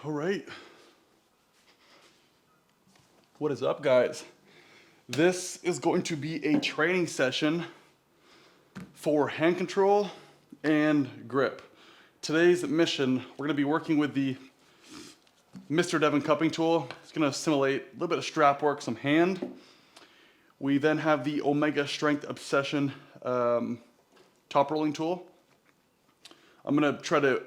All right. What is up, guys? This is going to be a training session for hand control and grip. Today's mission, we're going to be working with the Mr. Devon cupping tool. It's going to simulate a little bit of strap work, some hand. We then have the Omega Strength Obsession top rolling tool. I'm going to try to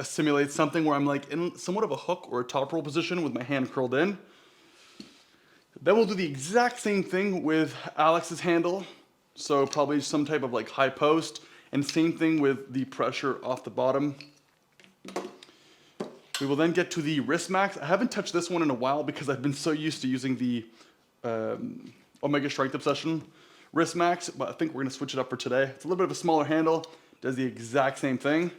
simulate something where I'm like in somewhat of a hook or a top roll position with my hand curled in. Then we'll do the exact same thing with Alex's handle. So probably some type of like high post, and same thing with the pressure off the bottom. We will then get to the wrist max. I haven't touched this one in a while because I've been so used to using the Omega Strength Obsession wrist max, but I think we're gonna switch it up for today. It's a little bit of a smaller handle, does the exact same thing.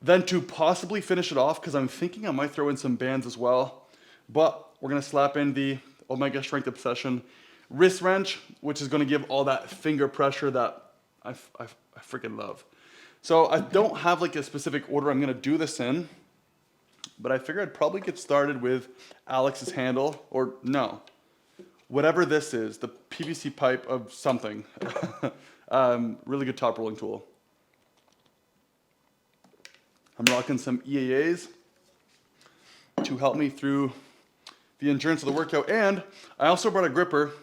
Then to possibly finish it off, because I'm thinking I might throw in some bands as well, but we're gonna slap in the Omega Strength Obsession wrist wrench, which is gonna give all that finger pressure that I freaking love. So I don't have like a specific order I'm gonna do this in, but I figured I'd probably get started with Alex's handle, or no, whatever this is, the PVC pipe of something. Really good top rolling tool. I'm rocking some EAAs to help me through the endurance of the workout. And I also brought a gripper.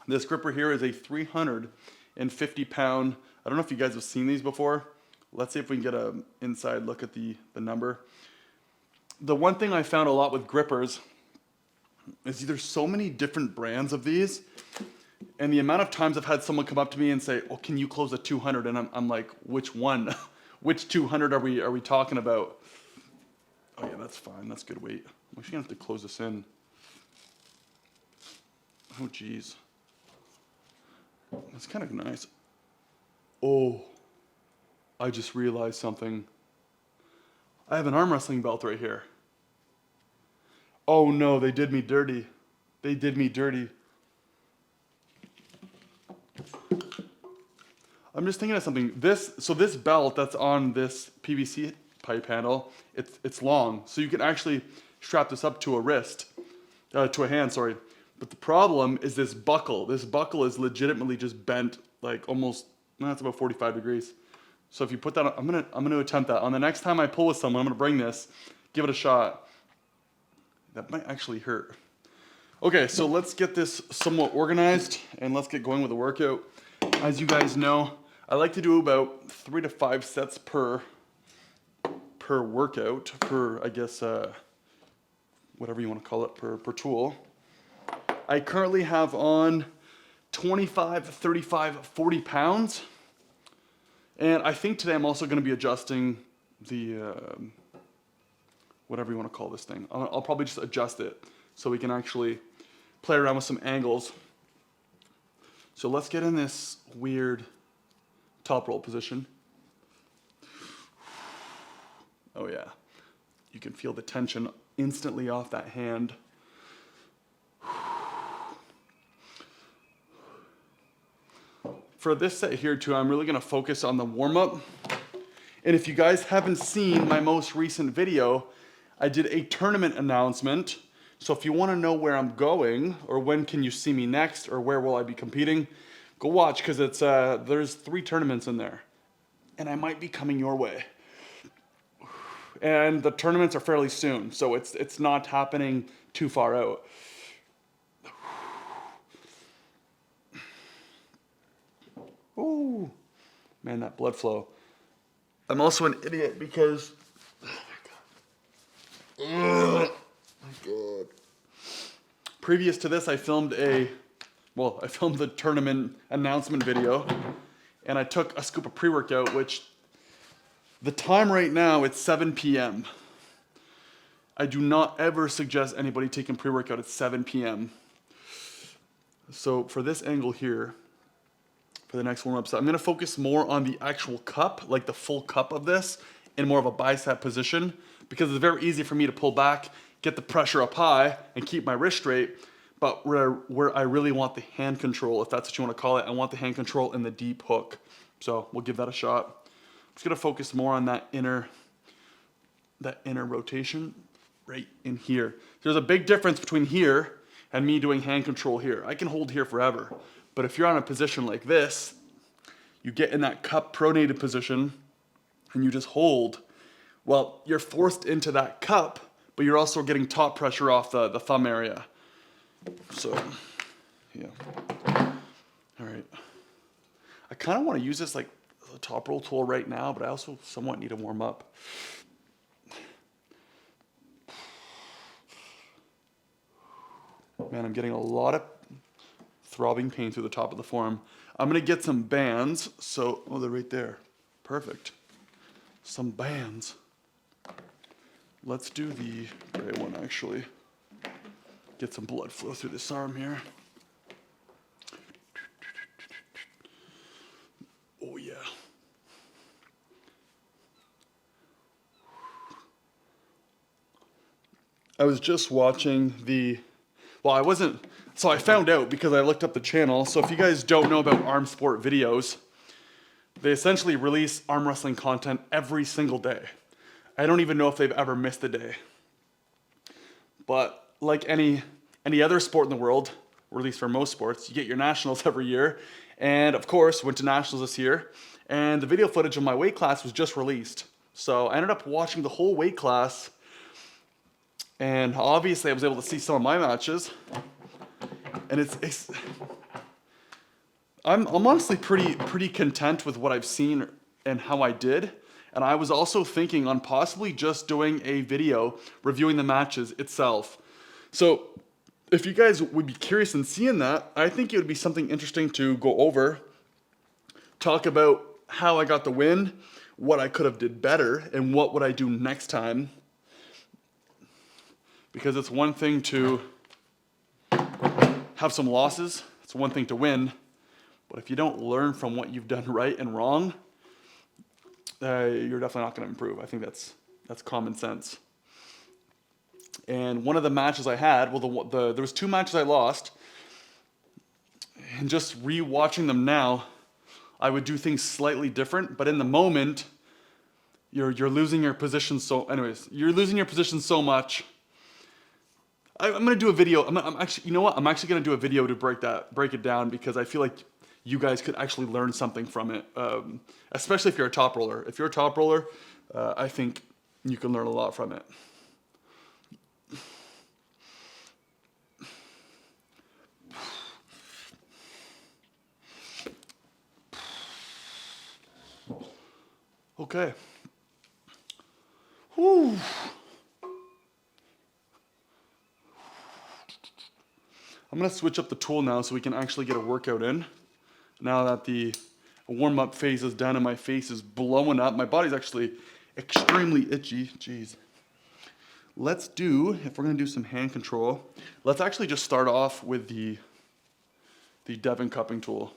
This gripper here is a 350 pound. I don't know if you guys have seen these before. Let's see if we can get an inside look at the number. The one thing I found a lot with grippers is there's so many different brands of these. And the amount of times I've had someone come up to me and say, oh, can you close a 200? And I'm like, which one? Which 200 are we talking about? Oh yeah, that's fine. That's good weight. I'm actually gonna have to close this in. Oh geez. That's kind of nice. Oh, I just realized something. I have an arm wrestling belt right here. Oh no, they did me dirty. They did me dirty. I'm just thinking of something. So this belt that's on this PVC pipe handle, it's long. So you can actually strap this up to a wrist, to a hand, sorry. But the problem is this buckle. This buckle is legitimately just bent like almost, no, that's about 45 degrees. So if you put that on, I'm gonna attempt that. On the next time I pull with someone, I'm gonna bring this, give it a shot. That might actually hurt. Okay, so let's get this somewhat organized and let's get going with the workout. As you guys know, I like to do about 3 to 5 sets per workout, I guess, whatever you want to call it, per tool. I currently have on 25, 35, 40 pounds. And I think today I'm also going to be adjusting the, whatever you want to call this thing. I'll probably just adjust it so we can actually play around with some angles. So let's get in this weird top roll position. Oh yeah, you can feel the tension instantly off that hand. For this set here too, I'm really gonna focus on the warm-up. And if you guys haven't seen my most recent video, I did a tournament announcement. So if you wanna know where I'm going, or when can you see me next, or where will I be competing, go watch, because it's there's 3 tournaments in there. And I might be coming your way. And the tournaments are fairly soon, so it's not happening too far out. Ooh, man, that blood flow. I'm also an idiot because, oh my God. Previous to this, I filmed the tournament announcement video, and I took a scoop of pre-workout, which the time right now, it's 7 p.m. I do not ever suggest anybody taking pre-workout at 7 p.m. So for this angle here, for the next warm-up set, I'm gonna focus more on the actual cup, like the full cup of this, in more of a bicep position, because it's very easy for me to pull back, get the pressure up high, and keep my wrist straight. But where I really want the hand control, if that's what you want to call it, I want the hand control in the deep hook. So we'll give that a shot. I'm just gonna focus more on that inner that inner rotation right in here. There's a big difference between here and me doing hand control here. I can hold here forever, but if you're on a position like this, you get in that cup pronated position and you just hold. Well, you're forced into that cup, but you're also getting top pressure off the thumb area. So, yeah. All right. I kind of want to use this like a top roll tool right now, but I also somewhat need to warm up. Man, I'm getting a lot of throbbing pain through the top of the forearm. I'm gonna get some bands, so, oh, they're right there. Perfect. Some bands. Let's do the gray one, actually. Get some blood flow through this arm here. Oh, yeah. I was just watching so I found out because I looked up the channel. So if you guys don't know about arm sport videos, they essentially release arm wrestling content every single day. I don't even know if they've ever missed a day. But like any other sport in the world, or at least for most sports, you get your nationals every year. And of course, went to nationals this year. And the video footage of my weight class was just released. So I ended up watching the whole weight class. And obviously I was able to see some of my matches. And I'm honestly pretty content with what I've seen and how I did. And I was also thinking on possibly just doing a video reviewing the matches itself. So if you guys would be curious in seeing that, I think it would be something interesting to go over, talk about how I got the win, what I could have did better, and what would I do next time. Because it's one thing to have some losses, it's one thing to win, but if you don't learn from what you've done right and wrong, you're definitely not going to improve. I think that's common sense. And one of the matches I had, there was 2 matches I lost, and just re-watching them now, I would do things slightly different, but in the moment, you're losing your position you're losing your position so much. I'm going to do a video. I'm actually, you know what? I'm actually going to do a video to break it down, because I feel like you guys could actually learn something from it, especially if you're a top roller. If you're a top roller, I think you can learn a lot from it. Okay. Whew. I'm going to switch up the tool now so we can actually get a workout in. Now that the warm-up phase is done and my face is blowing up, my body's actually extremely itchy. Jeez. Let's do, if we're going to do some hand control, let's actually just start off with the Devon cupping tool.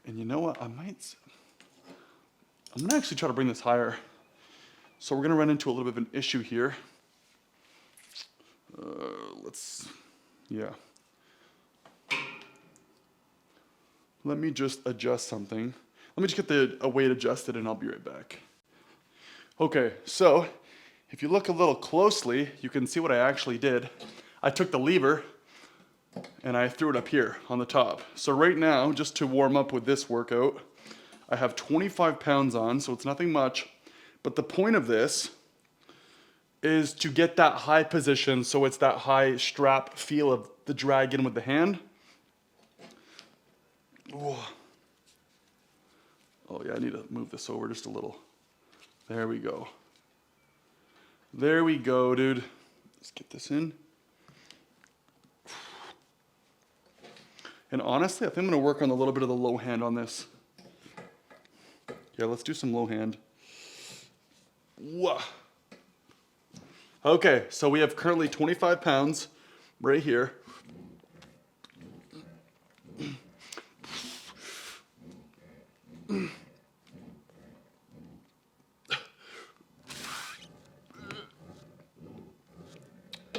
And you know what? I'm going to actually try to bring this higher. So we're going to run into a little bit of an issue here. Yeah. Let me just adjust something. Let me just get a weight adjusted and I'll be right back. Okay, so if you look a little closely, you can see what I actually did. I took the lever and I threw it up here on the top. So right now, just to warm up with this workout, I have 25 pounds on, so it's nothing much. But the point of this is to get that high position, so it's that high strap feel of the drag in with the hand. Ooh. Oh yeah, I need to move this over just a little. There we go. There we go, dude. Let's get this in. And honestly, I think I'm gonna work on a little bit of the low hand on this. Yeah, let's do some low hand. Whoa. Okay, so we have currently 25 pounds right here.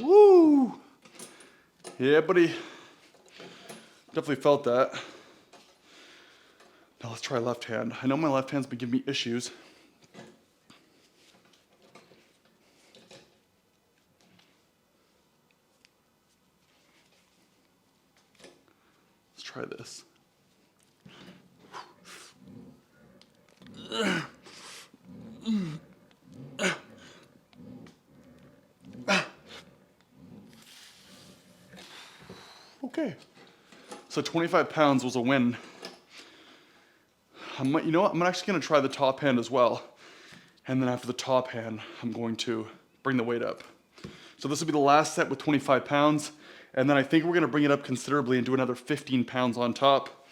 Woo! Yeah, buddy. Definitely felt that. Now let's try left hand. I know my left hand's been giving me issues. try this. Okay, so 25 pounds was a win. You know what, I'm actually gonna try the top hand as well. And then after the top hand, I'm going to bring the weight up. So this will be the last set with 25 pounds. And then I think we're gonna bring it up considerably and do another 15 pounds on top.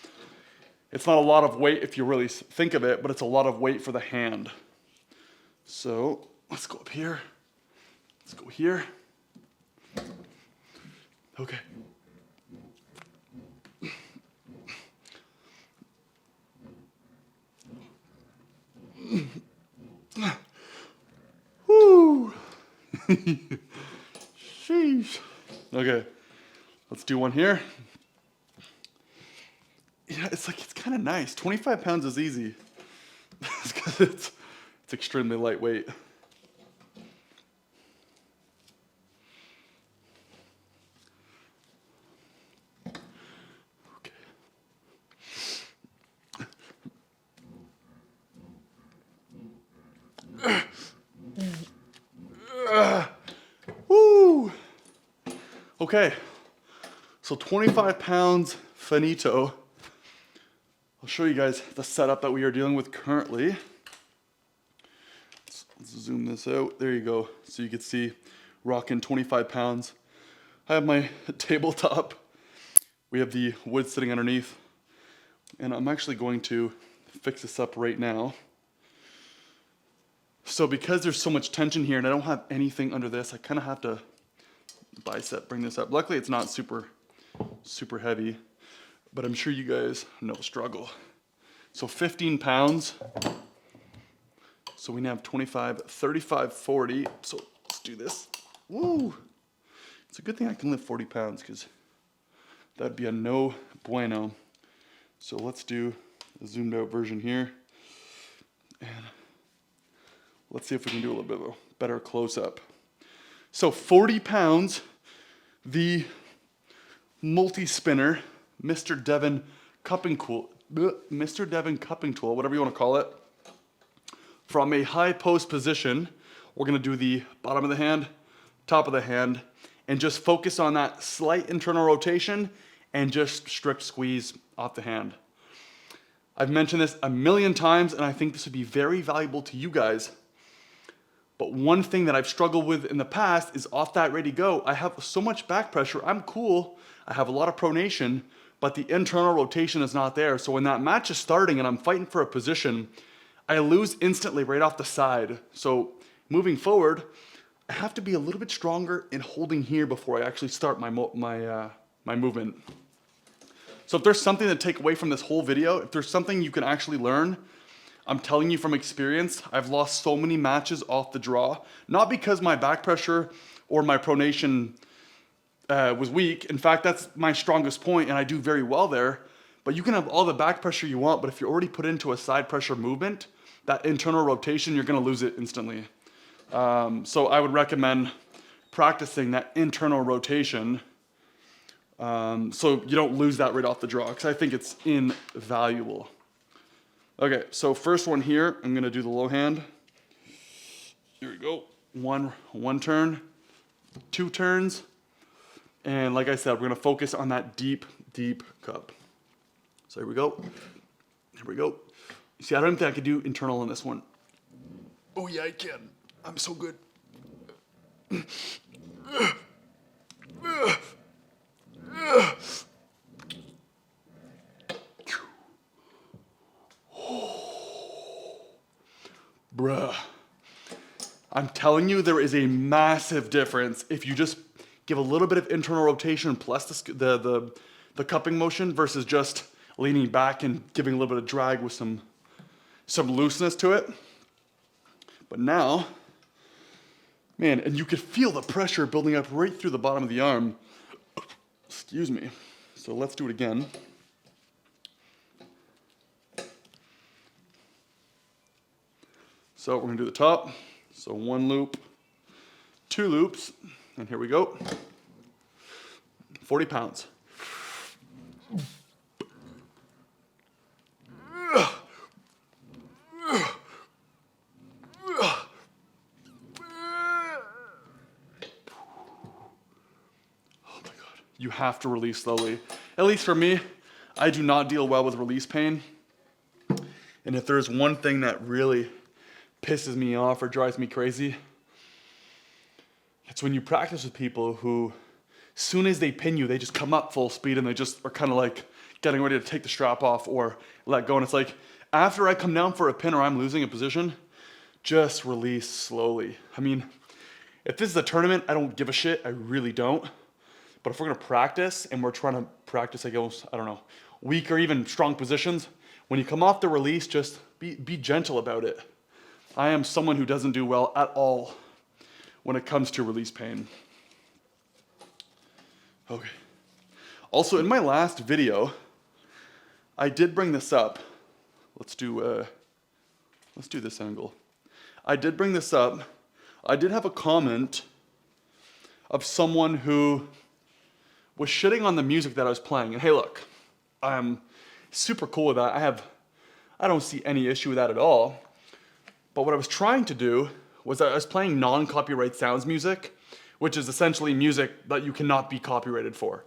It's not a lot of weight if you really think of it, but it's a lot of weight for the hand. So let's go up here. Let's go here. Okay. Woo! Sheesh. Okay, let's do one here. Yeah, it's kind of nice. 25 pounds is easy. it's extremely lightweight. Woo! Okay, so 25 pounds finito. I'll show you guys the setup that we are dealing with currently. Let's zoom this out. There you go. So you can see rocking 25 pounds. I have my tabletop. We have the wood sitting underneath. And I'm actually going to fix this up right now. So because there's so much tension here and I don't have anything under this, I kind of have to bring this up. Luckily it's not super heavy, but I'm sure you guys know the struggle. So 15 pounds. So we now have 25, 35, 40. So let's do this. Woo! It's a good thing I can lift 40 pounds because that'd be a no bueno. So let's do a zoomed out version here. And let's see if we can do a little bit of a better close-up. So 40 pounds, the multi-spinner, Mr. Devon cupping tool, whatever you want to call it. From a high post position, we're going to do the bottom of the hand, top of the hand, and just focus on that slight internal rotation and just strict squeeze off the hand. I've mentioned this a million times, and I think this would be very valuable to you guys. But one thing that I've struggled with in the past is off that ready go. I have so much back pressure. I'm cool. I have a lot of pronation, but the internal rotation is not there. So when that match is starting and I'm fighting for a position, I lose instantly right off the side. So moving forward, I have to be a little bit stronger in holding here before I actually start my movement. So if there's something to take away from this whole video, if there's something you can actually learn, I'm telling you from experience, I've lost so many matches off the draw, not because my back pressure or my pronation was weak. In fact, that's my strongest point and I do very well there. But you can have all the back pressure you want, but if you're already put into a side pressure movement, that internal rotation, you're gonna lose it instantly. So I would recommend practicing that internal rotation so you don't lose that right off the draw, because I think it's invaluable. Okay, so first one here, I'm gonna do the low hand. Here we go. One turn, 2 turns, and like I said, we're gonna focus on that deep, deep cup. So here we go. Here we go. You see, I don't think I could do internal on this one. Oh yeah, I can. I'm so good. Bruh. I'm telling you, there is a massive difference if you just give a little bit of internal rotation plus the cupping motion versus just leaning back and giving a little bit of drag with some looseness to it. But now, man, and you could feel the pressure building up right through the bottom of the arm. Excuse me. So let's do it again. So we're gonna do the top. So 1 loop, 2 loops, and here we go. 40 pounds. you have to release slowly. At least for me, I do not deal well with release pain. And if there's one thing that really pisses me off or drives me crazy, it's when you practice with people who, as soon as they pin you, they just come up full speed and they just are kind of like getting ready to take the strap off or let go. And it's like, after I come down for a pin or I'm losing a position, just release slowly. I mean, if this is a tournament, I don't give a shit. I really don't. But if we're gonna practice and we're trying to practice, I guess, I don't know, weak or even strong positions, when you come off the release, just be gentle about it. I am someone who doesn't do well at all when it comes to release pain. Okay. Also, in my last video, I did bring this up. Let's do this angle. I did bring this up. I did have a comment of someone who was shitting on the music that I was playing. And hey, look, I'm super cool with that. I don't see any issue with that at all. But what I was trying to do was I was playing non-copyright sounds music, which is essentially music that you cannot be copyrighted for.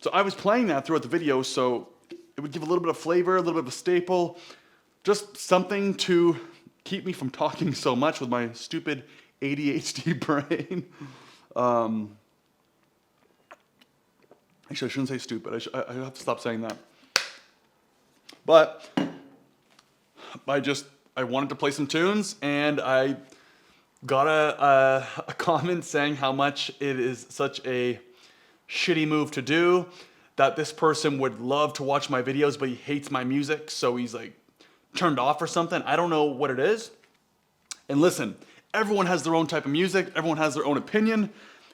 So I was playing that throughout the video, so it would give a little bit of flavor, a little bit of a staple, just something to keep me from talking so much with my stupid ADHD brain. Actually, I shouldn't say stupid. I have to stop saying that. But I wanted to play some tunes, and I got a comment saying how much it is such a shitty move to do, that this person would love to watch my videos, but he hates my music, so he's like turned off or something. I don't know what it is. And listen, everyone has their own type of music. Everyone has their own opinion.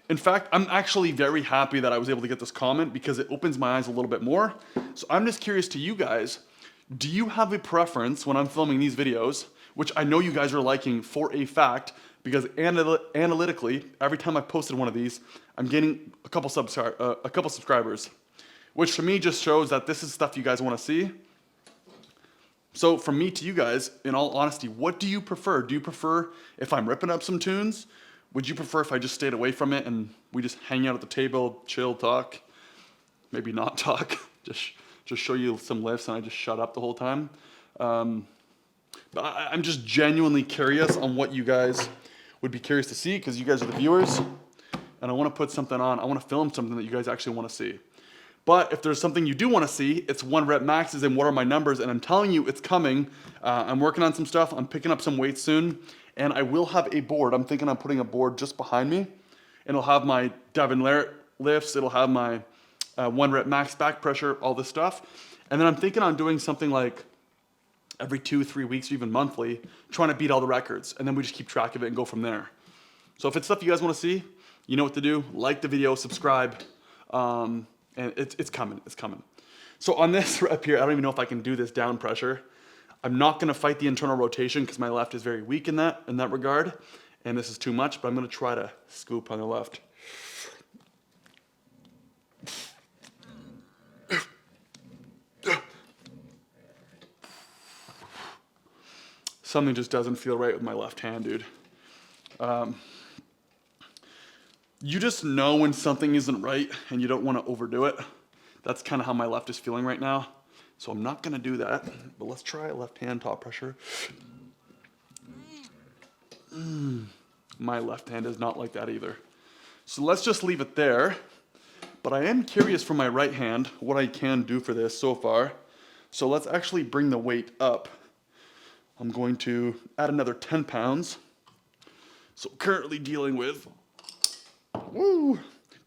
In fact, I'm actually very happy that I was able to get this comment because it opens my eyes a little bit more. So I'm just curious to you guys, do you have a preference when I'm filming these videos, which I know you guys are liking for a fact, because analytically, every time I posted one of these, I'm getting a couple subscribers, which for me just shows that this is stuff you guys want to see. So from me to you guys, in all honesty, what do you prefer? Do you prefer if I'm ripping up some tunes? Would you prefer if I just stayed away from it and we just hang out at the table, chill, talk? Maybe not talk, just show you some lifts and I just shut up the whole time. But I'm just genuinely curious on what you guys would be curious to see, because you guys are the viewers, and I want to put something on. I want to film something that you guys actually want to see. But if there's something you do want to see, it's 1 rep maxes and what are my numbers, and I'm telling you it's coming. I'm working on some stuff. I'm picking up some weights soon, and I will have a board. I'm thinking I'm putting a board just behind me, and it'll have my Devin Larratt lifts. It'll have my 1 rep max back pressure, all this stuff. And then I'm thinking on doing something like every 2-3 weeks or even monthly, trying to beat all the records. And then we just keep track of it and go from there. So if it's stuff you guys want to see, you know what to do. Like the video, subscribe, and it's coming, it's coming. So on this rep here, I don't even know if I can do this down pressure. I'm not gonna fight the internal rotation because my left is very weak in that regard. And this is too much, but I'm gonna try to scoop on the left. Something just doesn't feel right with my left hand, dude. You just know when something isn't right and you don't want to overdo it. That's kind of how my left is feeling right now. So I'm not going to do that, but let's try left hand top pressure. My left hand is not like that either. So let's just leave it there. But I am curious for my right hand what I can do for this so far. So let's actually bring the weight up. I'm going to add another 10 pounds. So currently dealing with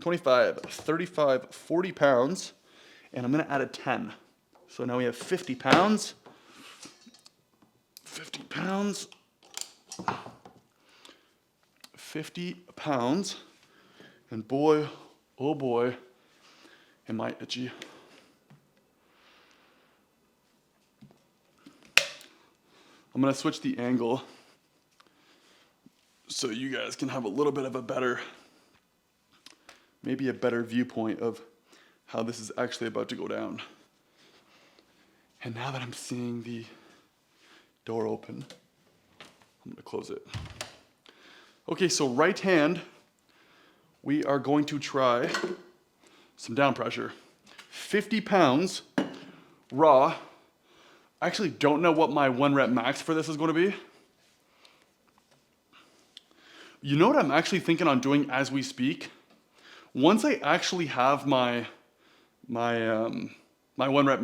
25, 35, 40 pounds. And I'm gonna add a 10. So now we have 50 pounds. 50 pounds. 50 pounds. And boy, oh boy, am I itchy. I'm gonna switch the angle so you guys can have a little bit of a better, maybe a better viewpoint of how this is actually about to go down. And now that I'm seeing the door open, I'm gonna close it. Okay, so right hand, we are going to try some down pressure. 50 pounds raw. I actually don't know what my 1 rep max for this is going to be. You know what I'm actually thinking on doing as we speak? Once I actually have my 1 rep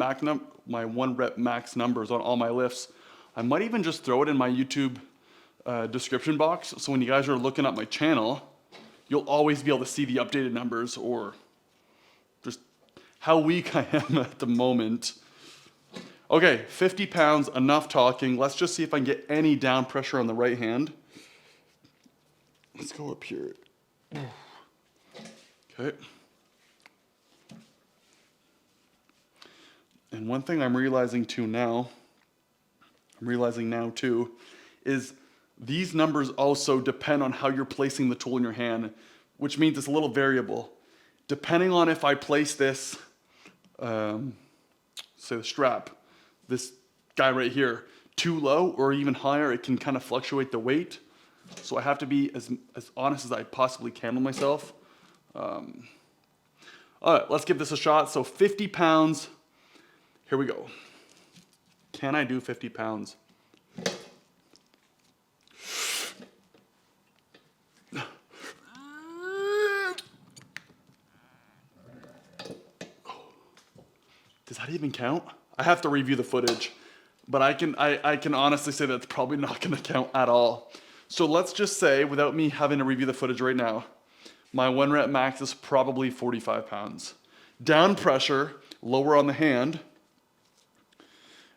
max numbers on all my lifts, I might even just throw it in my YouTube description box. So when you guys are looking at my channel, you'll always be able to see the updated numbers or just how weak I am at the moment. Okay, 50 pounds, enough talking. Let's just see if I can get any down pressure on the right hand. Let's go up here. Okay. And one thing I'm realizing now too, is these numbers also depend on how you're placing the tool in your hand, which means it's a little variable. Depending on if I place this, say the strap, this guy right here, too low or even higher, it can kind of fluctuate the weight. So I have to be as honest as I possibly can with myself. All right, let's give this a shot. So 50 pounds, here we go. Can I do 50 pounds? Does that even count? I have to review the footage, but I can honestly say that's probably not gonna count at all. So let's just say, without me having to review the footage right now, my 1 rep max is probably 45 pounds. Down pressure, lower on the hand,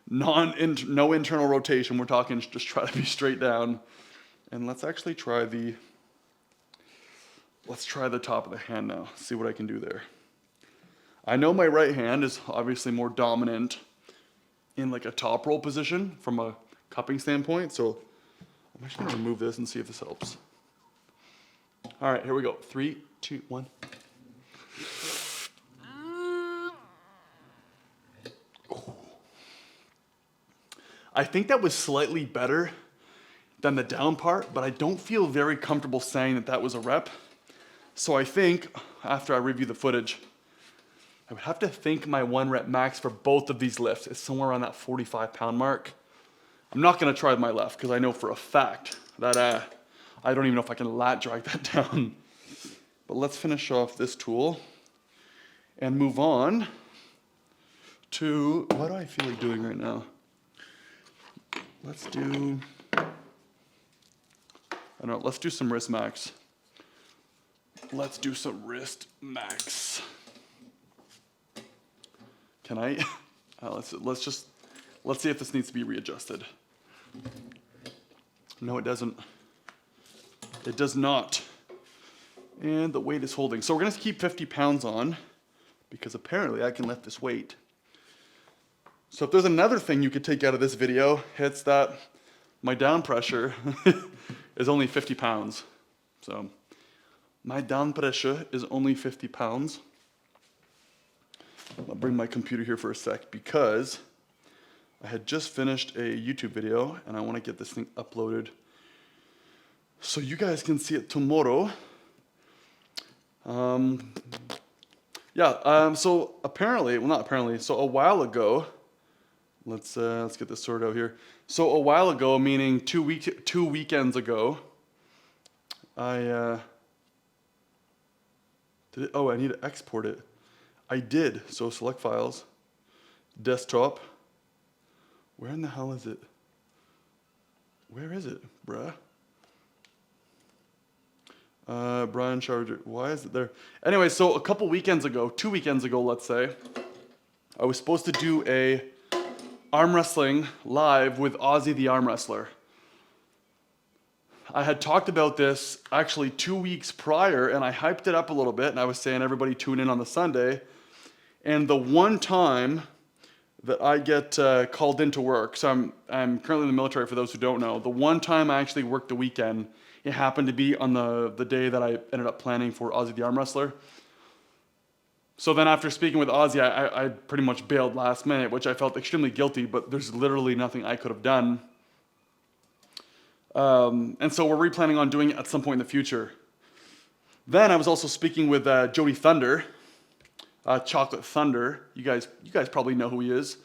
no internal rotation. We're talking just try to be straight down. And let's actually try the top of the hand now, see what I can do there. I know my right hand is obviously more dominant in like a top roll position from a cupping standpoint, so I'm actually gonna remove this and see if this helps. All right, here we go. 3, 2, 1. I think that was slightly better than the down part, but I don't feel very comfortable saying that that was a rep. So I think, after I review the footage, I would have to think my 1 rep max for both of these lifts is somewhere around that 45 pound mark. I'm not gonna try with my left because I know for a fact that I don't even know if I can lat drag that down. But let's finish off this tool and move on to, what do I feel like doing right now? Let's do, I don't know, let's do some wrist max. Let's do some wrist max. Can I? Let's see if this needs to be readjusted. No, it doesn't. It does not. And the weight is holding. So we're gonna keep 50 pounds on because apparently I can lift this weight. So if there's another thing you could take out of this video, it's that my down pressure is only 50 pounds. So my down pressure is only 50 pounds. I'll bring my computer here for a sec because I had just finished a YouTube video and I want to get this thing uploaded so you guys can see it tomorrow. So apparently, well, not apparently, so a while ago, let's get this sorted out here. So a while ago, meaning 2 weekends ago, I need to export it. I did. So select files, desktop. Where in the hell is it? Where is it, bruh? Brian Charger. Why is it there? Anyway, so a couple weekends ago, 2 weekends ago, let's say, I was supposed to do a arm wrestling live with Ozzy the Armwrestler. I had talked about this actually 2 weeks prior, and I hyped it up a little bit, and I was saying everybody tune in on the Sunday. And the one time that I get called into work, so I'm currently in the military for those who don't know, the one time I actually worked the weekend, it happened to be on the day that I ended up planning for Ozzy the Armwrestler. So then after speaking with Ozzy, I pretty much bailed last minute, which I felt extremely guilty, but there's literally nothing I could have done. And so we're replanning on doing it at some point in the future. Then I was also speaking with Jody Thunder, Chocolate Thunder. You guys probably know who he is.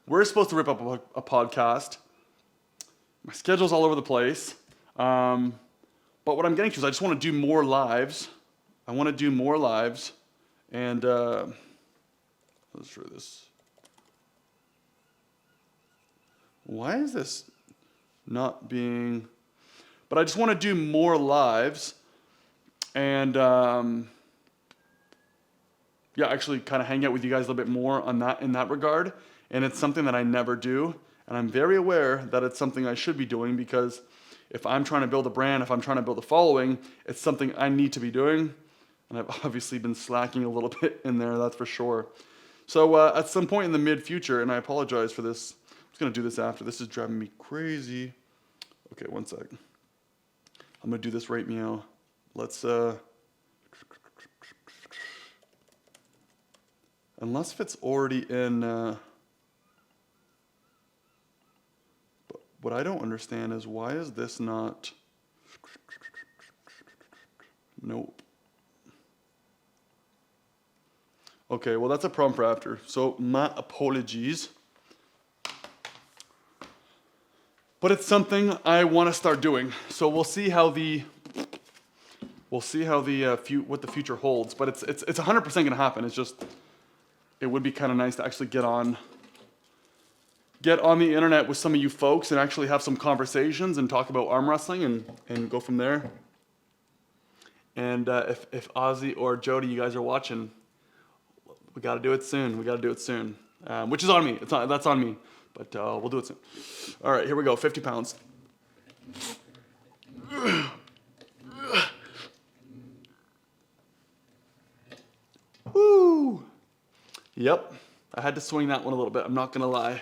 We're supposed to rip up a podcast. My schedule's all over the place. But what I'm getting to is I just want to do more lives. I want to do more lives. And let's try this. Why is this not being... But I just want to do more lives. And yeah, actually kind of hang out with you guys a little bit more on that in that regard. And it's something that I never do. And I'm very aware that it's something I should be doing, because if I'm trying to build a brand, if I'm trying to build a following, it's something I need to be doing. And I've obviously been slacking a little bit in there, that's for sure. So at some point in the mid-future, and I apologize for this, I'm just going to do this after. This is driving me crazy. Okay, one sec. I'm going to do this right meow. Let's, unless if it's already in, but what I don't understand is why is this not, nope. Okay, well that's a prompt for after, so my apologies. But it's something I want to start doing, so we'll see how the, what the future holds. But it's 100% going to happen. It's just, it would be kind of nice to actually get on the internet with some of you folks and actually have some conversations and talk about arm wrestling and go from there. And if Ozzy or Jody, you guys are watching, we got to do it soon. We got to do it soon, which is on me. That's on me, but we'll do it soon. All right, here we go. 50 pounds. Woo! Yep, I had to swing that one a little bit, I'm not gonna lie.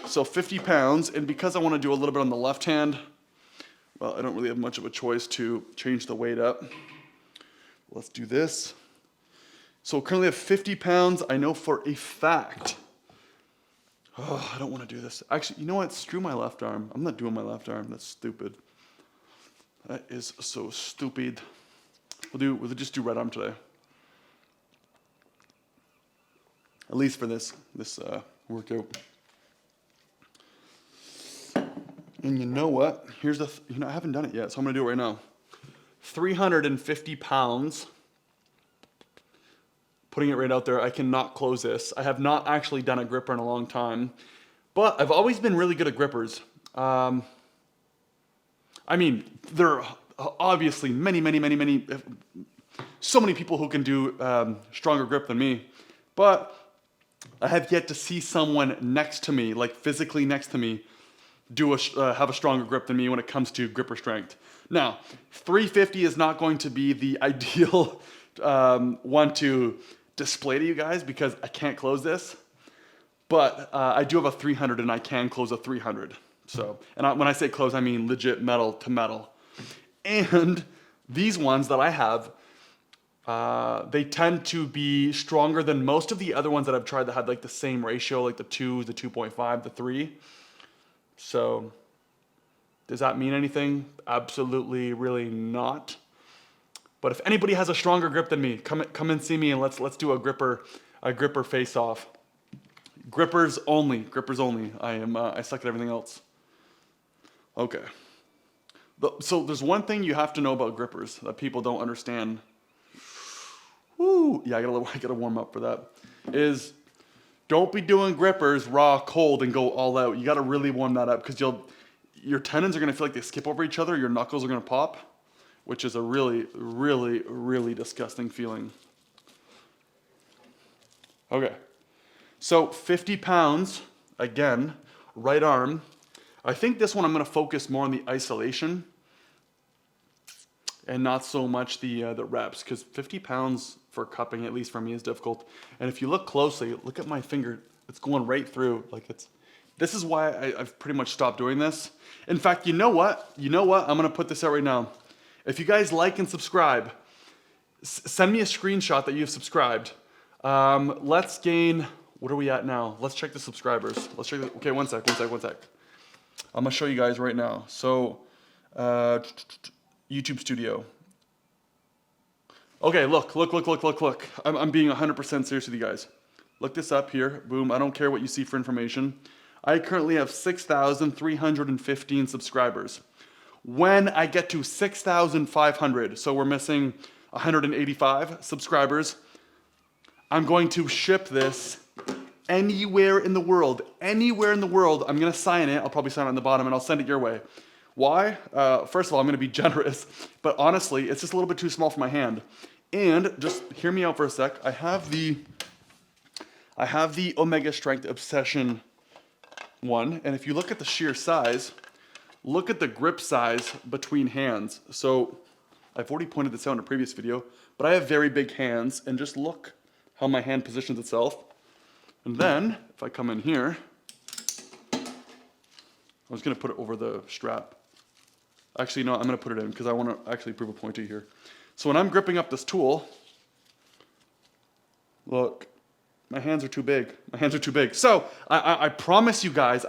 So 50 pounds, and because I wanna do a little bit on the left hand, well, I don't really have much of a choice to change the weight up. Let's do this. So currently at 50 pounds, I know for a fact, oh, I don't wanna do this. Actually, you know what, screw my left arm. I'm not doing my left arm, that's stupid. That is so stupid. We'll just do right arm today. At least for this workout. And you know what? Here's the, I haven't done it yet, so I'm gonna do it right now. 350 pounds. Putting it right out there, I cannot close this. I have not actually done a gripper in a long time, but I've always been really good at grippers. I mean, there are obviously many, so many people who can do stronger grip than me, but I have yet to see someone next to me, like physically next to me, have a stronger grip than me when it comes to gripper strength. Now, 350 is not going to be the ideal one to display to you guys because I can't close this, but I do have a 300 and I can close a 300. So, and when I say close, I mean legit metal to metal. And these ones that I have, they tend to be stronger than most of the other ones that I've tried that had like the same ratio, like the 2, the 2.5, the 3. So does that mean anything? Absolutely, really not. But if anybody has a stronger grip than me, come and see me and let's do a gripper face off. Grippers only. I suck at everything else. Okay. So there's one thing you have to know about grippers that people don't understand. Woo! Yeah, I gotta warm up for that. Is don't be doing grippers raw, cold, and go all out. You gotta really warm that up because your tendons are gonna feel like they skip over each other. Your knuckles are gonna pop, which is a really disgusting feeling. Okay, so 50 pounds again, right arm. I think this one I'm gonna focus more on the isolation and not so much the reps, because 50 pounds for cupping, at least for me, is difficult. And if you look closely, look at my finger, it's going right through. Like this is why I've pretty much stopped doing this. In fact, you know what? I'm gonna put this out right now. If you guys like and subscribe, send me a screenshot that you've subscribed. Let's gain, what are we at now? Let's check the subscribers. Let's check okay, one sec. I'm gonna show you guys right now. So, YouTube Studio. Okay, look. I'm being 100% serious with you guys. Look this up here. Boom. I don't care what you see for information. I currently have 6,315 subscribers. When I get to 6,500, so we're missing 185 subscribers, I'm going to ship this anywhere in the world. Anywhere in the world, I'm gonna sign it. I'll probably sign it on the bottom and I'll send it your way. Why? First of all, I'm gonna be generous, but honestly, it's just a little bit too small for my hand. And just hear me out for a sec. I have the Omega Strength Obsession one, and if you look at the sheer size, look at the grip size between hands. So I've already pointed this out in a previous video, but I have very big hands, and just look how my hand positions itself. And then, if I come in here, I was gonna put it over the strap. Actually, no, I'm gonna put it in because I wanna actually prove a point to you here. So when I'm gripping up this tool, look, my hands are too big. My hands are too big. So I promise you guys,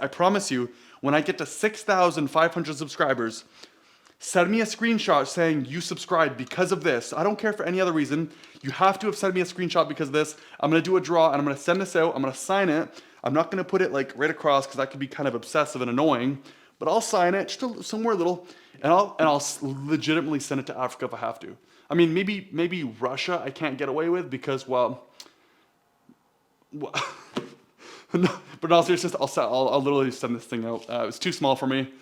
when I get to 6,500 subscribers, send me a screenshot saying you subscribed because of this. I don't care for any other reason. You have to have sent me a screenshot because of this. I'm gonna do a draw and I'm gonna send this out. I'm gonna sign it. I'm not gonna put it like right across because that could be kind of obsessive and annoying. But I'll sign it just somewhere little, and I'll legitimately send it to Africa if I have to. I mean, maybe Russia I can't get away with because, well, no, but in all seriousness, I'll literally send this thing out. It's too small for me.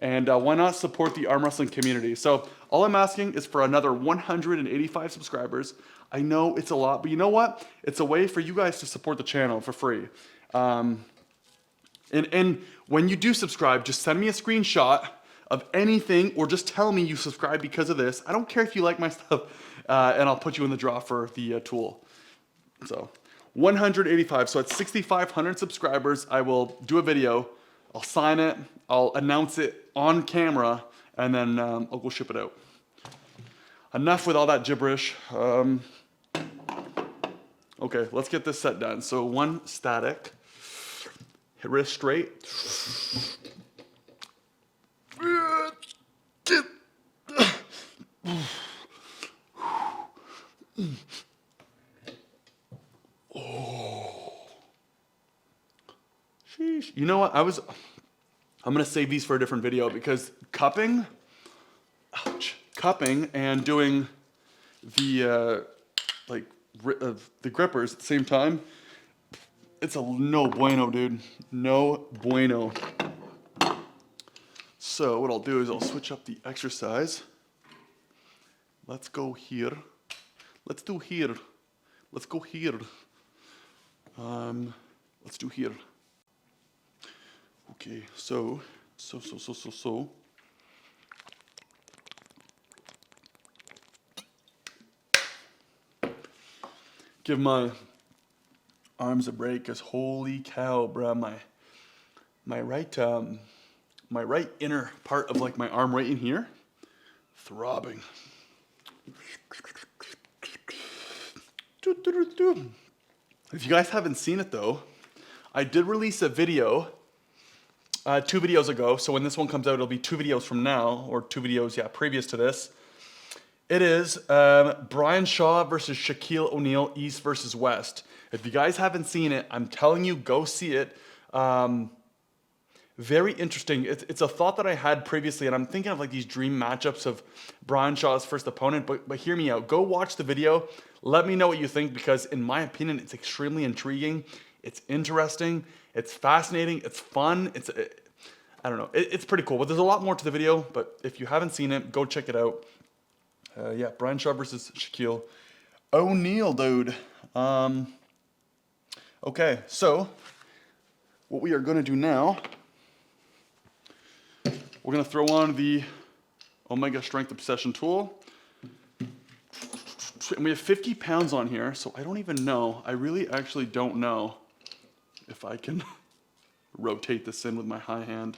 And why not support the arm wrestling community? So all I'm asking is for another 185 subscribers. I know it's a lot, but you know what? It's a way for you guys to support the channel for free. And when you do subscribe, just send me a screenshot of anything, or just tell me you subscribe because of this. I don't care if you like my stuff, and I'll put you in the draw for the tool. So 185, so at 6,500 subscribers, I will do a video, I'll sign it, I'll announce it on camera, and then I'll go ship it out. Enough with all that gibberish. Okay, let's get this set done. So one static, hit wrist straight. Sheesh. You know what? I'm gonna save these for a different video because cupping and doing the the grippers at the same time, it's a no bueno, dude. No bueno. So what I'll do is I'll switch up the exercise. Let's go here. Let's do here. Let's go here. Let's do here. Okay, so. Give my arms a break, cause holy cow, bruh, my right inner part of like my arm right in here, throbbing. If you guys haven't seen it though, I did release a video 2 videos ago. So when this one comes out, it'll be 2 videos from now, or 2 videos, yeah, previous to this. It is Brian Shaw versus Shaquille O'Neal, East versus West. If you guys haven't seen it, I'm telling you, go see it. Very interesting. It's a thought that I had previously, and I'm thinking of like these dream matchups of Brian Shaw's first opponent, but hear me out. Go watch the video. Let me know what you think, because in my opinion, it's extremely intriguing. It's interesting. It's fascinating. It's fun. I don't know. It's pretty cool, but there's a lot more to the video, but if you haven't seen it, go check it out. Yeah, Brian Shaw versus Shaquille O'Neal, dude. Okay, so what we are going to do now, we're going to throw on the Omega Strength Obsession tool. And we have 50 pounds on here, so I don't even know. I really actually don't know if I can rotate this in with my high hand.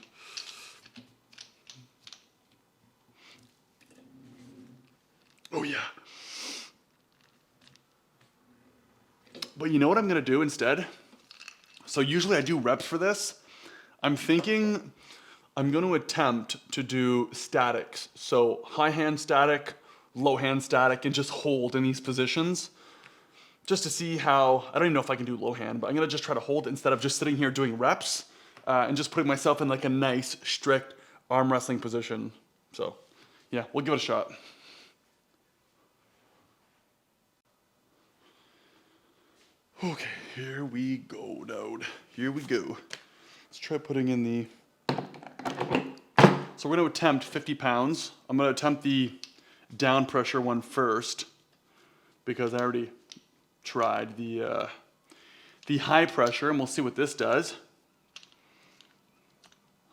Oh yeah. But you know what I'm gonna do instead? So usually I do reps for this. I'm thinking I'm gonna attempt to do statics. So high hand static, low hand static and just hold in these positions. Just to see how, I don't even know if I can do low hand, but I'm gonna just try to hold instead of just sitting here doing reps and just putting myself in like a nice, strict arm wrestling position. So yeah, we'll give it a shot. Okay, here we go, dude. Here we go. Let's try putting in the, so we're gonna attempt 50 pounds. I'm gonna attempt the down pressure one first because I already tried the high pressure, and we'll see what this does.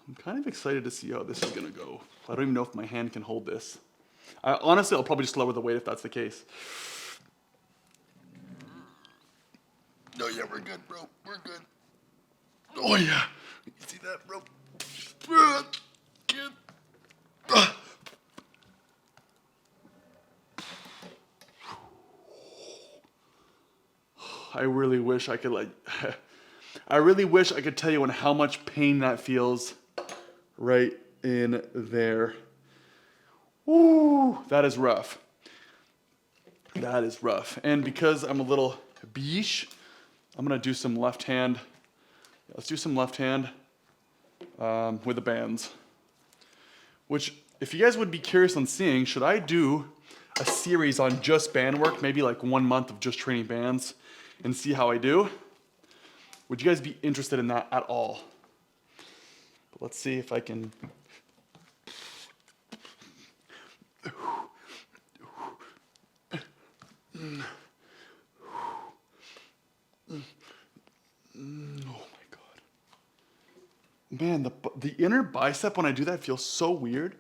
I'm kind of excited to see how this is gonna go. I don't even know if my hand can hold this. Honestly, I'll probably just lower the weight if that's the case. Oh yeah, we're good, bro. We're good. Oh yeah, you see that, bro? I really wish I could I really wish I could tell you on how much pain that feels right in there. Woo, that is rough. That is rough. And because I'm a little beesh, I'm gonna do some left hand. Let's do some left hand with the bands. Which, if you guys would be curious on seeing, should I do a series on just band work, maybe like 1 month of just training bands and see how I do? Would you guys be interested in that at all? But let's see if I can. Oh my God. Man, the inner bicep when I do that feels so weird.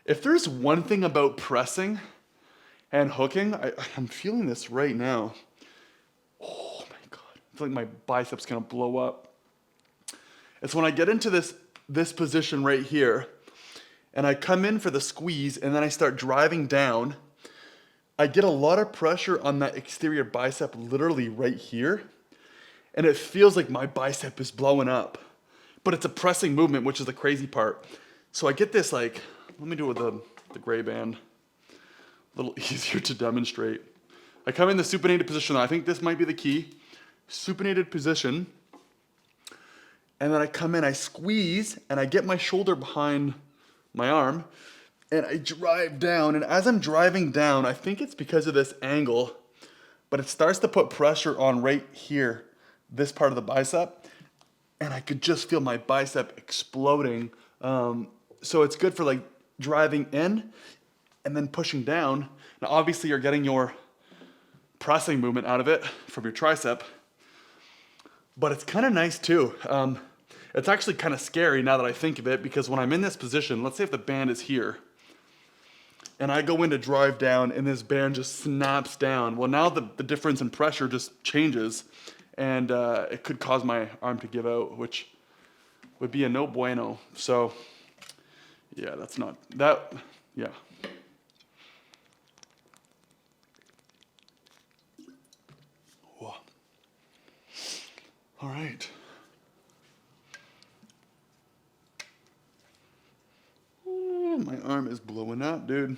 If there's one thing about pressing and hooking, I'm feeling this right now. Oh my God, I feel like my bicep's gonna blow up. It's when I get into this position right here, and I come in for the squeeze, and then I start driving down. I get a lot of pressure on that exterior bicep literally right here, and it feels like my bicep is blowing up. But it's a pressing movement, which is the crazy part. So I get this like, let me do it with the gray band. A little easier to demonstrate. I come in the supinated position. I think this might be the key. Supinated position. And then I come in, I squeeze, and I get my shoulder behind my arm, and I drive down. And as I'm driving down, I think it's because of this angle, but it starts to put pressure on right here, this part of the bicep. And I could just feel my bicep exploding. So it's good for like driving in and then pushing down. Now obviously you're getting your pressing movement out of it from your tricep, but it's kind of nice too. It's actually kind of scary now that I think of it, because when I'm in this position, let's say if the band is here and I go in to drive down and this band just snaps down. Well, now the difference in pressure just changes, and it could cause my arm to give out, which would be a no bueno. So yeah, that's not, that, yeah. Whoa. All right. Ooh, my arm is blowing up, dude.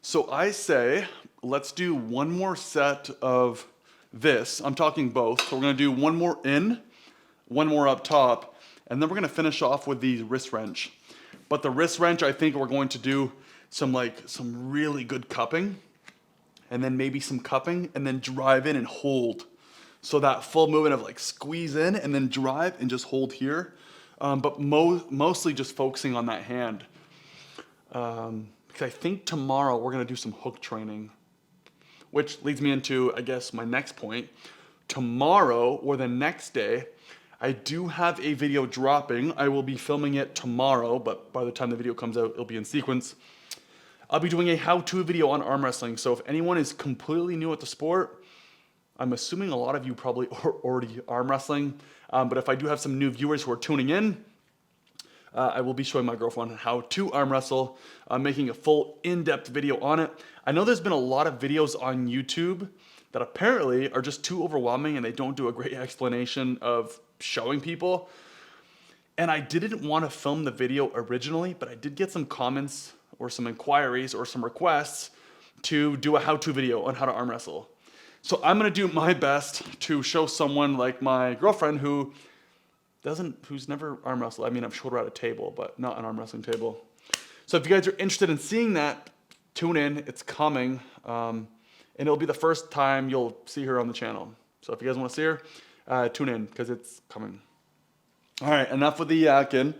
So I say, let's do one more set of this. I'm talking both. So we're gonna do one more in, one more up top, and then we're gonna finish off with the wrist wrench. But the wrist wrench, I think we're going to do some really good cupping, and then maybe some cupping, and then drive in and hold. So that full movement of like squeeze in and then drive and just hold here. But mostly just focusing on that hand. Because I think tomorrow we're gonna do some hook training, which leads me into, I guess, my next point. Tomorrow or the next day, I do have a video dropping. I will be filming it tomorrow, but by the time the video comes out, it'll be in sequence. I'll be doing a how-to video on arm wrestling. So if anyone is completely new at the sport, I'm assuming a lot of you probably are already arm wrestling. But if I do have some new viewers who are tuning in, I will be showing my girlfriend how to arm wrestle, making a full in-depth video on it. I know there's been a lot of videos on YouTube that apparently are just too overwhelming and they don't do a great explanation of showing people. And I didn't want to film the video originally, but I did get some comments or some inquiries or some requests to do a how-to video on how to arm wrestle. So I'm gonna do my best to show someone like my girlfriend who's never arm wrestled. I mean, I've showed her at a table, but not an arm wrestling table. So if you guys are interested in seeing that, tune in, it's coming. And it'll be the first time you'll see her on the channel. So if you guys wanna see her, tune in, because it's coming. All right, enough with the yakking.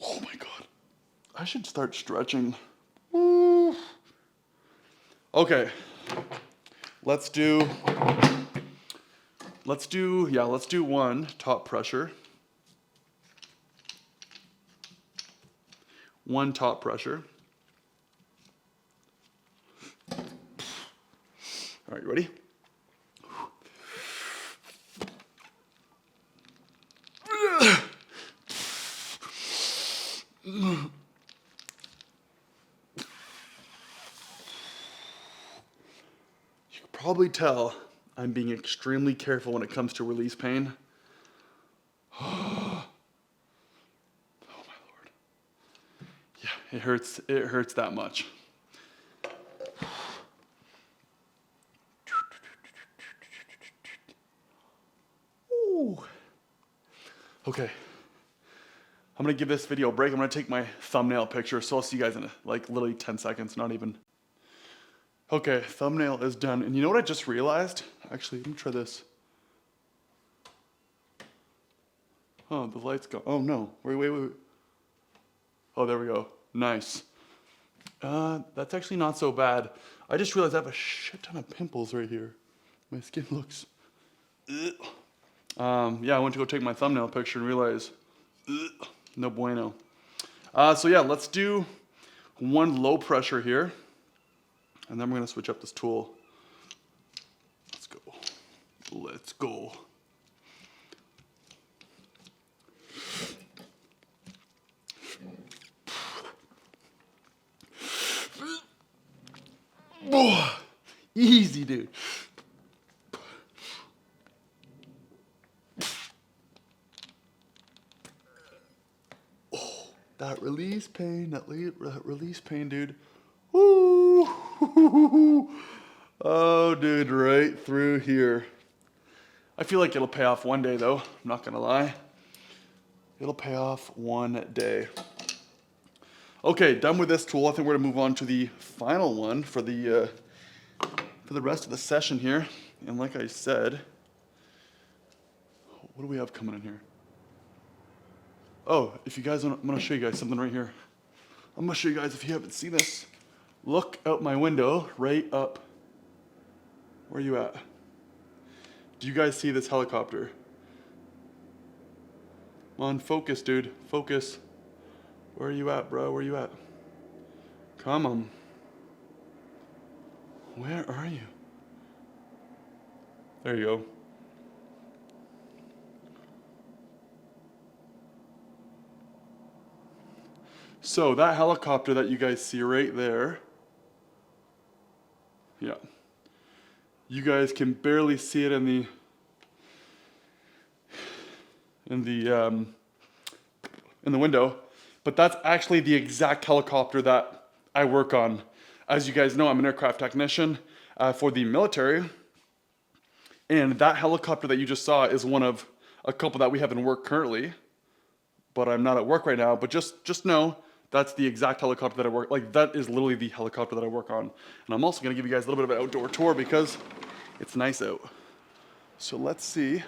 Oh my God, I should start stretching. Woo. Okay, let's do one top pressure. One top pressure. All right, you ready? Probably tell I'm being extremely careful when it comes to release pain. Oh my Lord. Yeah, it hurts that much. Ooh. Okay. I'm gonna give this video a break. I'm gonna take my thumbnail picture, so I'll see you guys in like literally 10 seconds, not even. Okay, thumbnail is done. And you know what I just realized? Actually, let me try this. Oh, the light's gone. Oh no, wait. Oh, there we go, nice. That's actually not so bad. I just realized I have a shit ton of pimples right here. My skin looks, yeah, I went to go take my thumbnail picture and realize, no bueno. So yeah, let's do one low pressure here. And then we're gonna switch up this tool. Let's go. Let's go. Oh, easy, dude. Oh, that release pain, that release pain, dude. Woo! Oh, dude, right through here. I feel like it'll pay off one day, though. I'm not gonna lie. It'll pay off one day. Okay, done with this tool. I think we're gonna move on to the final one for the rest of the session here. And like I said, what do we have coming in here? Oh, if you guys want, I'm gonna show you guys something right here. I'm gonna show you guys if you haven't seen this. Look out my window, right up. Where are you at? Do you guys see this helicopter? Come on, focus, dude, focus. Where are you at, bro? Where are you at? Come on. Where are you? There you go. So that helicopter that you guys see right there, yeah. You guys can barely see it in the window, but that's actually the exact helicopter that I work on. As you guys know, I'm an aircraft technician for the military, and that helicopter that you just saw is one of a couple that we have in work currently, but I'm not at work right now. But just know that's the exact helicopter that I work, like that is literally the helicopter that I work on. And I'm also gonna give you guys a little bit of an outdoor tour because it's nice out. So let's see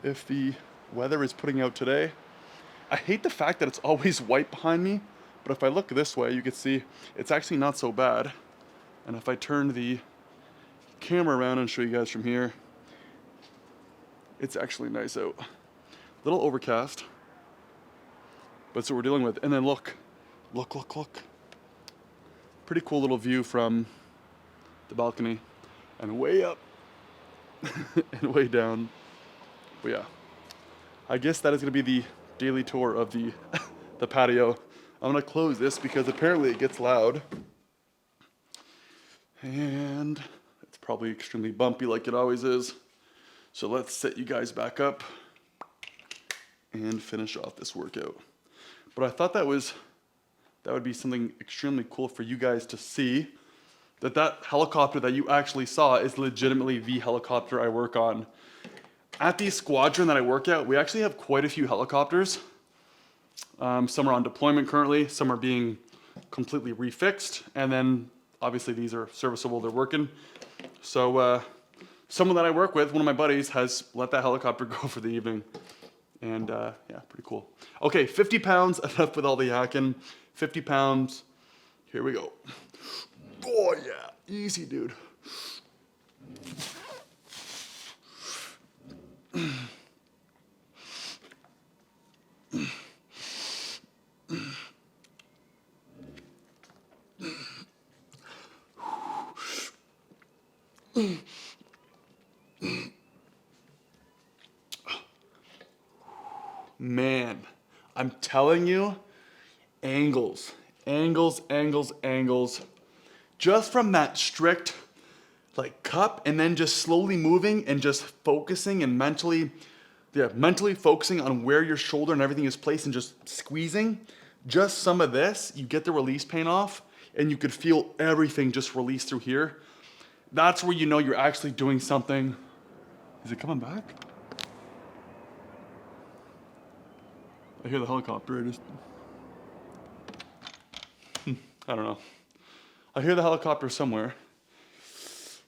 if the weather is putting out today. I hate the fact that it's always white behind me, but if I look this way, you can see it's actually not so bad. And if I turn the camera around and show you guys from here, it's actually nice out. A little overcast, but that's what we're dealing with. And then look. Pretty cool little view from the balcony, and way up and way down. But yeah, I guess that is gonna be the daily tour of the the patio. I'm gonna close this because apparently it gets loud. And it's probably extremely bumpy like it always is. So let's set you guys back up and finish off this workout. But I thought that would be something extremely cool for you guys to see, that helicopter that you actually saw is legitimately the helicopter I work on. At the squadron that I work at, we actually have quite a few helicopters. Some are on deployment currently, some are being completely refixed, and then obviously these are serviceable, they're working. So someone that I work with, one of my buddies, has let that helicopter go for the evening. And yeah, pretty cool. Okay, 50 pounds, enough with all the yakking. 50 pounds, here we go. Oh yeah, easy dude. Man, I'm telling you, angles. Just from that strict like cup and then just slowly moving and just focusing and mentally focusing on where your shoulder and everything is placed and just squeezing. Just some of this, you get the release pain off and you could feel everything just release through here. That's where you know you're actually doing something. Is it coming back? I hear the helicopter. I don't know. I hear the helicopter somewhere.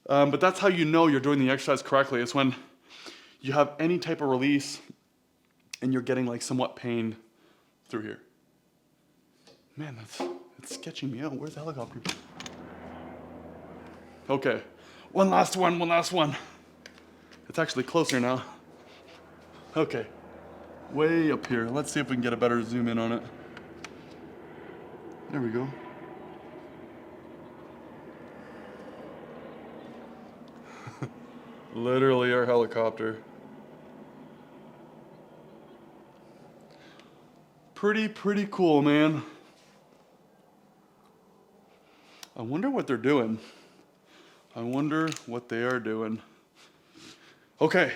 But that's how you know you're doing the exercise correctly. It's when you have any type of release and you're getting like somewhat pain through here. Man, it's sketching me out. Where's the helicopter? Okay, one last one. It's actually closer now. Okay, way up here. Let's see if we can get a better zoom in on it. There we go. Literally our helicopter. Pretty cool, man. I wonder what they're doing. I wonder what they are doing. Okay.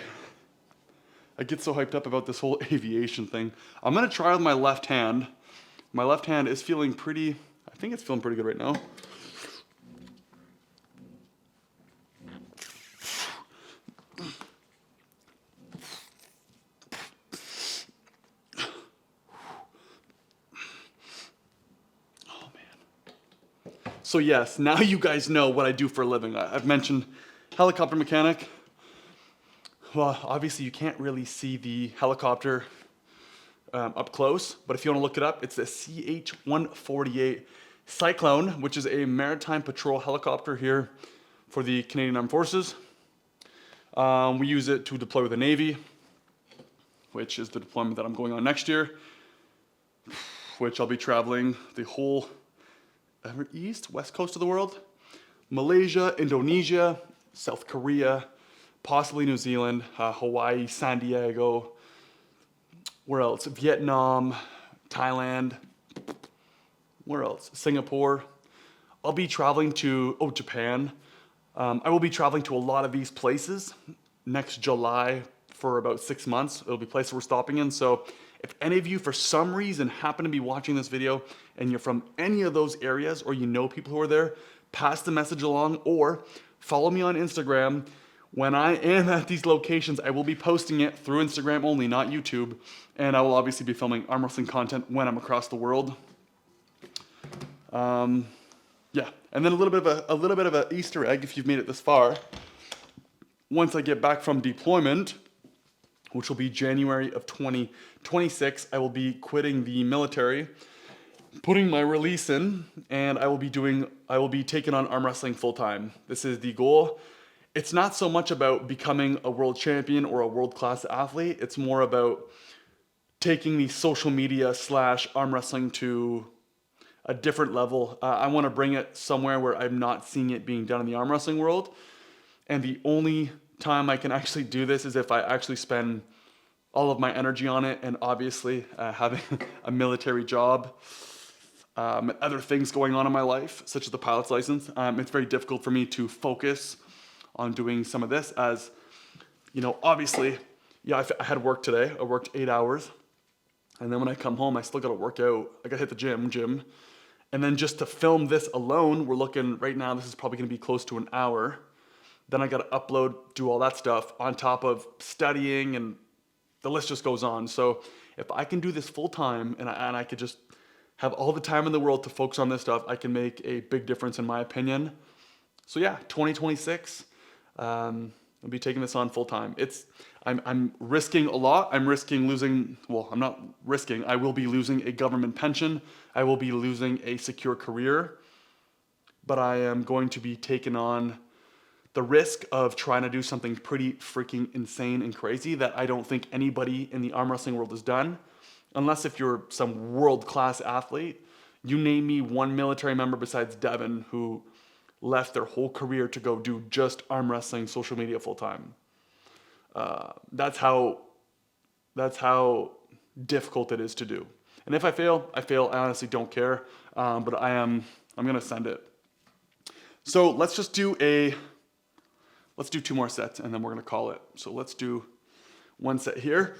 I get so hyped up about this whole aviation thing. I'm gonna try with my left hand. My left hand is feeling pretty, I think it's feeling pretty good right now. So yes, now you guys know what I do for a living. I've mentioned helicopter mechanic. Well, obviously you can't really see the helicopter up close, but if you want to look it up, it's the CH-148 Cyclone, which is a maritime patrol helicopter here for the Canadian Armed Forces. We use it to deploy with the Navy, which is the deployment that I'm going on next year, which I'll be traveling the whole west coast of the world. Malaysia, Indonesia, South Korea, possibly New Zealand, Hawaii, San Diego, where else? Vietnam, Thailand, where else? Singapore. I'll be traveling to, Japan. I will be traveling to a lot of these places next July for about 6 months. It'll be places we're stopping in. So if any of you, for some reason, happen to be watching this video and you're from any of those areas or you know people who are there, pass the message along or follow me on Instagram. When I am at these locations, I will be posting it through Instagram only, not YouTube. And I will obviously be filming arm wrestling content when I'm across the world. Yeah, and then a little bit of a Easter egg if you've made it this far. Once I get back from deployment, which will be January of 2026, I will be quitting the military, putting my release in, and I will be taking on arm wrestling full time. This is the goal. It's not so much about becoming a world champion or a world-class athlete. It's more about taking the social media / arm wrestling to a different level. I want to bring it somewhere where I'm not seeing it being done in the arm wrestling world. And the only time I can actually do this is if I actually spend all of my energy on it, and obviously having a military job and other things going on in my life, such as the pilot's license, it's very difficult for me to focus on doing some of this, as, you know, obviously, yeah, I had work today. I worked 8 hours, and then when I come home, I still got to work out. I got to hit the gym. And then just to film this alone, we're looking right now, this is probably going to be close to an hour. Then I got to upload, do all that stuff on top of studying, and the list just goes on. So if I can do this full time, and I could just have all the time in the world to focus on this stuff, I can make a big difference in my opinion. So yeah, 2026, I'll be taking this on full time. I'm risking a lot. I'm risking losing, well, I'm not risking, I will be losing a government pension. I will be losing a secure career, but I am going to be taking on the risk of trying to do something pretty freaking insane and crazy that I don't think anybody in the arm wrestling world has done. Unless if you're some world-class athlete. You name me one military member besides Devin who left their whole career to go do just arm wrestling social media full time. That's how difficult it is to do. And if I fail, I fail. I honestly don't care. But I'm gonna send it. So let's do 2 more sets and then we're gonna call it. So let's do 1 set here.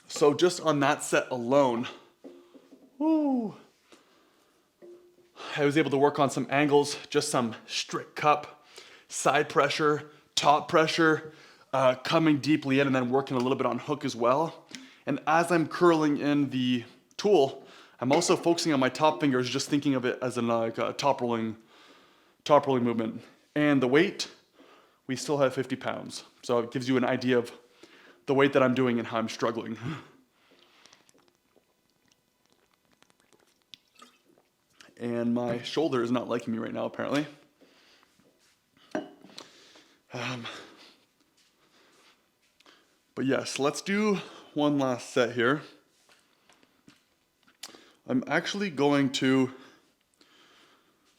So just on that set alone, woo, I was able to work on some angles, just some strict cup, side pressure, top pressure, coming deeply in and then working a little bit on hook as well. And as I'm curling in the tool, I'm also focusing on my top fingers, just thinking of it as a top rolling movement. And the weight, we still have 50 pounds. So it gives you an idea of the weight that I'm doing and how I'm struggling. And my shoulder is not liking me right now, apparently. But yes, let's do one last set here. I'm actually going to,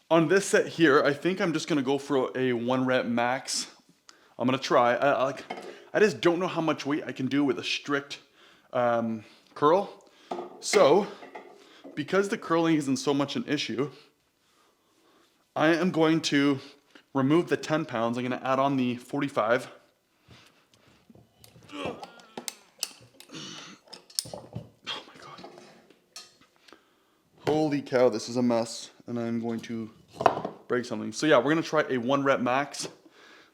on this set here, I think I'm just gonna go for a 1 rep max. I'm gonna try. I just don't know how much weight I can do with a strict curl. So, because the curling isn't so much an issue, I am going to remove the 10 pounds. I'm going to add on the 45. Oh my God. Holy cow, this is a mess. And I'm going to break something. So yeah, we're going to try a 1 rep max.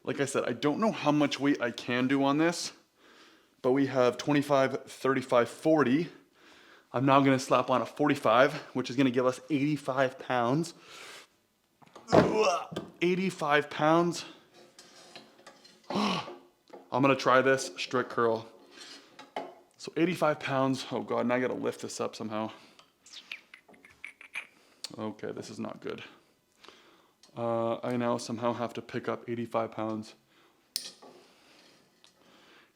Like I said, I don't know how much weight I can do on this, but we have 25, 35, 40. I'm now going to slap on a 45, which is going to give us 85 pounds. 85 pounds. I'm going to try this strict curl. So 85 pounds. Oh God, now I got to lift this up somehow. Okay, this is not good. I now somehow have to pick up 85 pounds.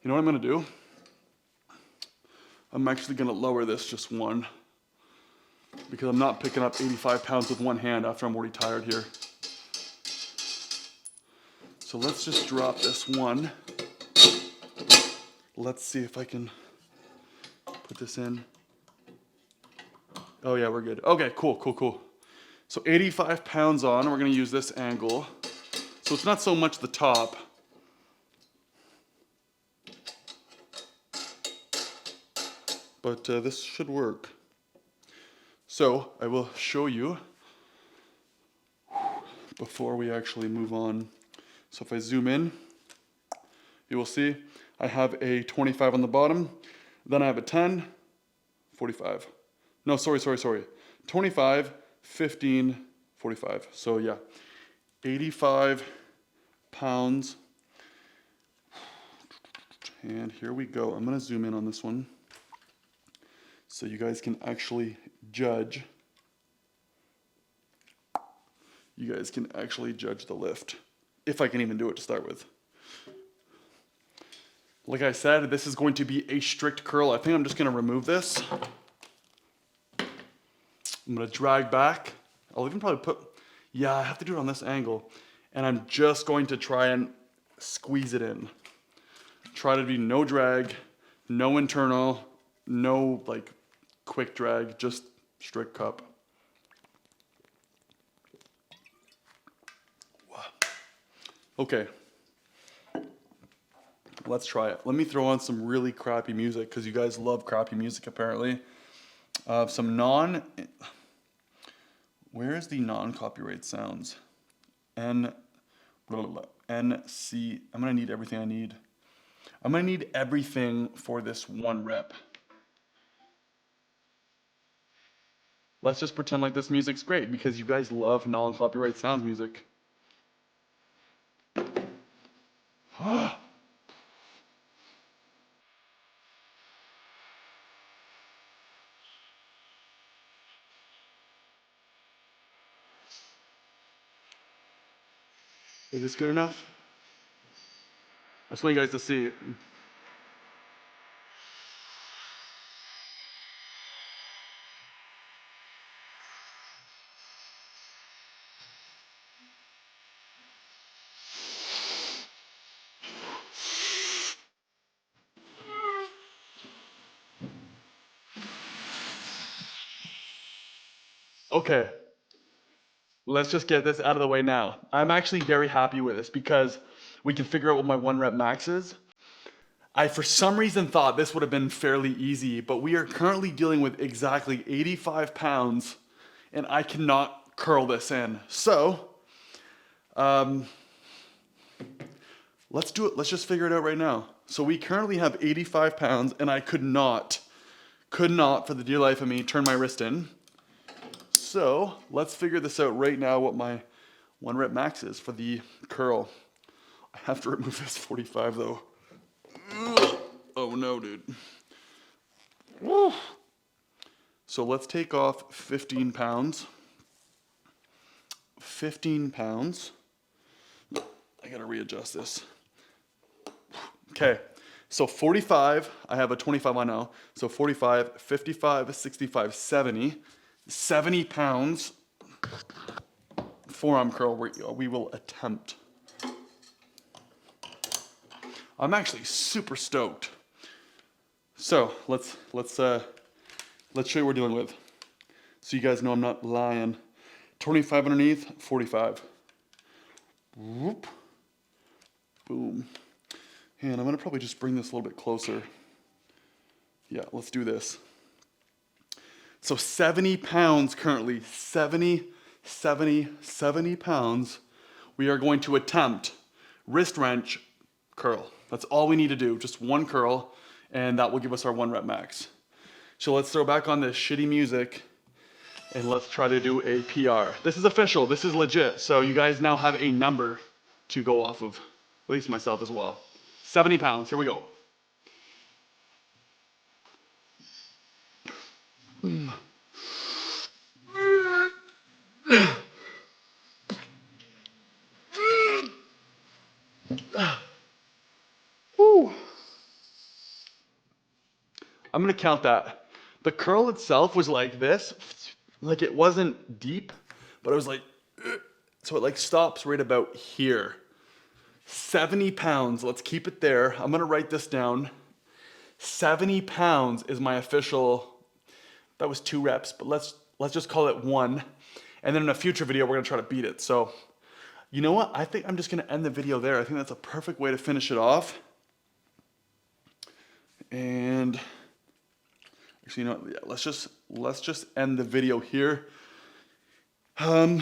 You know what I'm going to do? I'm actually going to lower this just 1 because I'm not picking up 85 pounds with 1 hand after I'm already tired here. So let's just drop this 1. Let's see if I can put this in. Oh yeah, we're good. Okay, cool. So 85 pounds on, we're going to use this angle. So it's not so much the top. But this should work. So I will show you before we actually move on. So if I zoom in, you will see I have a 25 on the bottom, then I have a 10, 45. No, sorry. 25, 15, 45. So yeah, 85 pounds. And here we go. I'm gonna zoom in on this one so you guys can actually judge. you guys can actually judge the lift, if I can even do it to start with. Like I said, this is going to be a strict curl. I think I'm just gonna remove this. I'm gonna drag back. I'll even probably put, yeah, I have to do it on this angle. And I'm just going to try and squeeze it in. Try to be no drag, no internal, no like quick drag, just strict cup. Wow. Okay. Let's try it. Let me throw on some really crappy music because you guys love crappy music apparently. Where is the non-copyright sounds? NC. I'm gonna need everything I need. I'm gonna need everything for this one rep. Let's just pretend like this music's great because you guys love non-copyright sounds music. Is this good enough? I just want you guys to see it. Okay, let's just get this out of the way now. I'm actually very happy with this because we can figure out what my 1 rep max is. I, for some reason, thought this would have been fairly easy, but we are currently dealing with exactly 85 pounds and I cannot curl this in. So, let's do it. Let's just figure it out right now. So we currently have 85 pounds and I could not, for the dear life of me, turn my wrist in. So let's figure this out right now, what my 1 rep max is for the curl. I have to remove this 45 though. Oh no, dude. Woo. So let's take off 15 pounds. 15 pounds. I gotta readjust this. Okay, so 45, I have a 25 on now. So 45, 55, 65, 70. 70 pounds forearm curl we will attempt. I'm actually super stoked. So let's show you what we're dealing with. So you guys know I'm not lying. 25 underneath, 45. Whoop. Boom. And I'm gonna probably just bring this a little bit closer. Yeah, let's do this. So 70 pounds currently, 70 pounds. We are going to attempt wrist wrench curl. That's all we need to do, just 1 curl, and that will give us our 1 rep max. So let's throw back on this shitty music and let's try to do a PR. This is official, this is legit. So you guys now have a number to go off of, at least myself as well. 70 pounds, here we go. Woo. I'm gonna count that. The curl itself was like this, like it wasn't deep, but it was like, so it like stops right about here. 70 pounds, let's keep it there. I'm gonna write this down. 70 pounds is my official, that was 2 reps, but let's just call it 1. And then in a future video, we're gonna try to beat it. So, you know what? I think I'm just gonna end the video there. I think that's a perfect way to finish it off. And actually, you know, yeah, let's just end the video here. So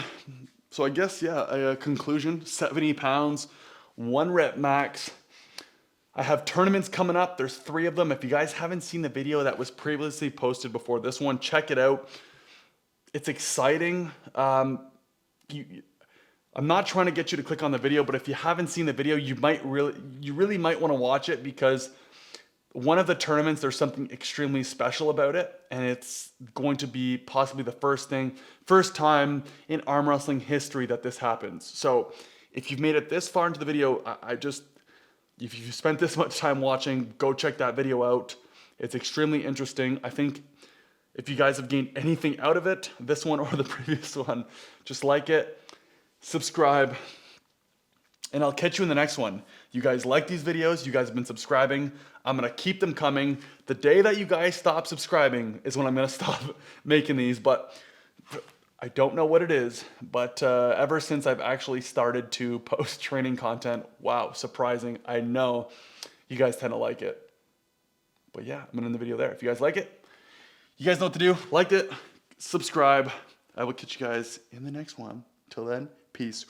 I guess, yeah, a conclusion, 70 pounds, 1 rep max. I have tournaments coming up. There's 3 of them. If you guys haven't seen the video that was previously posted before this one, check it out. It's exciting. I'm not trying to get you to click on the video, but if you haven't seen the video, you really might want to watch it because one of the tournaments, there's something extremely special about it, and it's going to be possibly the first time in arm wrestling history that this happens. So if you've made it this far into the video, if you've spent this much time watching, go check that video out. It's extremely interesting. I think if you guys have gained anything out of it, this one or the previous one, just like it, subscribe, and I'll catch you in the next one. You guys like these videos, you guys have been subscribing. I'm gonna keep them coming. The day that you guys stop subscribing is when I'm gonna stop making these, but I don't know what it is, but ever since I've actually started to post training content, wow, surprising. I know you guys tend to like it. But yeah, I'm gonna end the video there. If you guys like it, you guys know what to do. Like it, subscribe. I will catch you guys in the next one. Till then, peace.